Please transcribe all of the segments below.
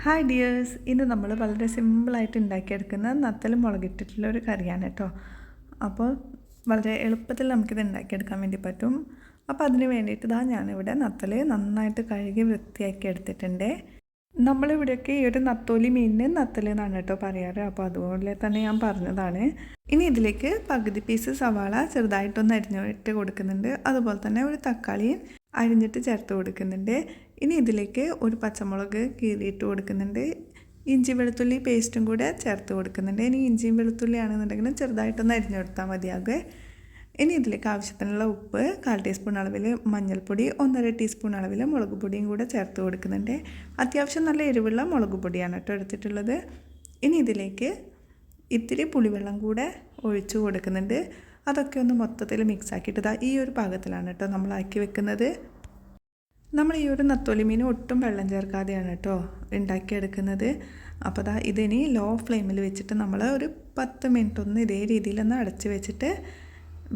Hi dears, ഇന്ന് നമ്മൾ വളരെ സിമ്പിളായിട്ട് ഉണ്ടാക്കിയെടുക്കുന്ന നത്തൽ മുളകിട്ടിട്ടുള്ള ഒരു കറിയാണ് കേട്ടോ. അപ്പോൾ വളരെ എളുപ്പത്തിൽ നമുക്കിത് ഉണ്ടാക്കിയെടുക്കാൻ വേണ്ടി പറ്റും. അപ്പോൾ അതിന് വേണ്ടിയിട്ട് ഞാനിവിടെ നത്തൽ നന്നായിട്ട് കഴുകി വൃത്തിയാക്കി എടുത്തിട്ടുണ്ട്. നമ്മളിവിടെയൊക്കെ ഈ ഒരു നത്തോലി മീനിന് നത്തൽ എന്നാണ് കേട്ടോ പറയാറ്. അപ്പോൾ അതുപോലെ തന്നെ ഞാൻ പറഞ്ഞതാണ്. ഇനി ഇതിലേക്ക് പകുതി പീസ് സവാള ചെറുതായിട്ടൊന്ന് അരിഞ്ഞിട്ട് കൊടുക്കുന്നുണ്ട്. അതുപോലെ തന്നെ ഒരു തക്കാളി അരിഞ്ഞിട്ട് ചേർത്ത് കൊടുക്കുന്നുണ്ട്. ഇനി ഇതിലേക്ക് ഒരു പച്ചമുളക് കീറിയിട്ട് കൊടുക്കുന്നുണ്ട്. ഇഞ്ചി വെളുത്തുള്ളി പേസ്റ്റും കൂടെ ചേർത്ത് കൊടുക്കുന്നുണ്ട്. ഇനി ഇഞ്ചിയും വെളുത്തുള്ളി ആണെന്നുണ്ടെങ്കിലും ചെറുതായിട്ടൊന്ന് അരിഞ്ഞു കൊടുത്താൽ മതിയാകും. ഇനി ഇതിലേക്ക് ആവശ്യത്തിനുള്ള ഉപ്പ്, 1/4 ടീസ്പൂൺ അളവിൽ മഞ്ഞൾപ്പൊടി, 1.5 ടീസ്പൂൺ അളവിൽ മുളക് പൊടിയും കൂടെ ചേർത്ത് കൊടുക്കുന്നുണ്ട്. അത്യാവശ്യം നല്ല എരിവുള്ള മുളക് പൊടിയാണ് കേട്ടോ എടുത്തിട്ടുള്ളത്. ഇനി ഇതിലേക്ക് ഇത്തിരി പുളിവെള്ളം കൂടെ ഒഴിച്ചു കൊടുക്കുന്നുണ്ട്. അതൊക്കെ ഒന്ന് മൊത്തത്തിൽ മിക്സ് ആക്കിയിട്ട് ഈ ഒരു പാകത്തിലാണ് കേട്ടോ നമ്മളാക്കി വെക്കുന്നത്. നമ്മൾ ഈ ഒരു നത്തോലി മീൻ ഒട്ടും വെള്ളം ചേർക്കാതെയാണ് കേട്ടോ ഉണ്ടാക്കിയെടുക്കുന്നത്. അപ്പോൾ ഇതിനി ലോ ഫ്ലെയിമിൽ വെച്ചിട്ട് നമ്മൾ ഒരു 10 മിനിറ്റ് ഒന്ന് ഇതേ രീതിയിലൊന്ന് അടച്ച് വെച്ചിട്ട്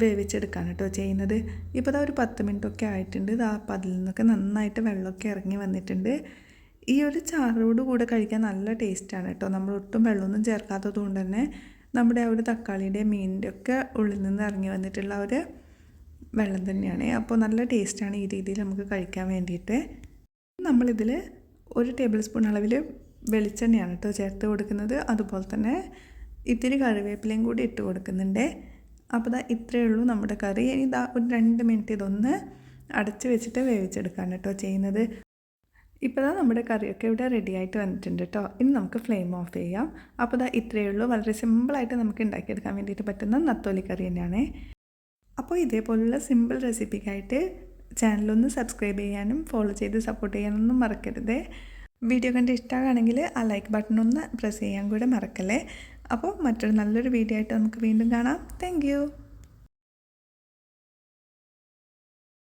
വേവിച്ചെടുക്കാൻ കേട്ടോ ചെയ്യുന്നത്. ഇപ്പോൾ ഒരു 10 മിനിറ്റൊക്കെ ആയിട്ടുണ്ട്. അപ്പോൾ അതിൽ നിന്നൊക്കെ നന്നായിട്ട് വെള്ളമൊക്കെ ഇറങ്ങി വന്നിട്ടുണ്ട്. ഈ ഒരു ചാറോട് കൂടെ കഴിക്കാൻ നല്ല ടേസ്റ്റാണ് കേട്ടോ. നമ്മൾ ഒട്ടും വെള്ളമൊന്നും ചേർക്കാത്തത് കൊണ്ട് തന്നെ നമ്മുടെ ആ ഒരു തക്കാളിയുടെ മീനിൻ്റെ ഒക്കെ ഉള്ളിൽ നിന്ന് ഇറങ്ങി വന്നിട്ടുള്ള ഒരു വെള്ളം തന്നെയാണ്. അപ്പോൾ നല്ല ടേസ്റ്റാണ് ഈ രീതിയിൽ നമുക്ക് കഴിക്കാൻ വേണ്ടിയിട്ട്. നമ്മളിതിൽ 1 ടേബിൾ സ്പൂൺ അളവിൽ വെളിച്ചെണ്ണയാണ് കേട്ടോ ചേർത്ത് കൊടുക്കുന്നത്. അതുപോലെ തന്നെ ഇത്തിരി കറിവേപ്പിലയും കൂടി ഇട്ട് കൊടുക്കുന്നുണ്ട്. അപ്പോൾ ഇത്രയേ ഉള്ളൂ നമ്മുടെ കറി. ഇനി ഒരു 2 മിനിറ്റ് ഇതൊന്ന് അടച്ച് വെച്ചിട്ട് വേവിച്ചെടുക്കാൻ കേട്ടോ ചെയ്യുന്നത്. ഇപ്പോൾ നമ്മുടെ കറിയൊക്കെ ഇവിടെ റെഡി ആയിട്ട് വന്നിട്ടുണ്ട് കേട്ടോ. ഇനി നമുക്ക് ഫ്ലെയിം ഓഫ് ചെയ്യാം. അപ്പോൾ ഇത്രയേ ഉള്ളൂ. വളരെ സിമ്പിളായിട്ട് നമുക്ക് ഉണ്ടാക്കിയെടുക്കാൻ വേണ്ടിയിട്ട് പറ്റുന്ന നത്തോലി കറി തന്നെയാണ്. അപ്പോൾ ഇതേപോലുള്ള സിമ്പിൾ റെസിപ്പിക്കായിട്ട് ചാനലൊന്ന് സബ്സ്ക്രൈബ് ചെയ്യാനും ഫോളോ ചെയ്ത് സപ്പോർട്ട് ചെയ്യാനൊന്നും മറക്കരുത്. വീഡിയോ കണ്ട് ഇഷ്ടമാണെങ്കിൽ ആ ലൈക്ക് ബട്ടൺ ഒന്ന് പ്രസ് ചെയ്യാൻ കൂടെ മറക്കല്ലേ. അപ്പോൾ മറ്റൊരു നല്ലൊരു വീഡിയോ ആയിട്ട് നമുക്ക് വീണ്ടും കാണാം. താങ്ക്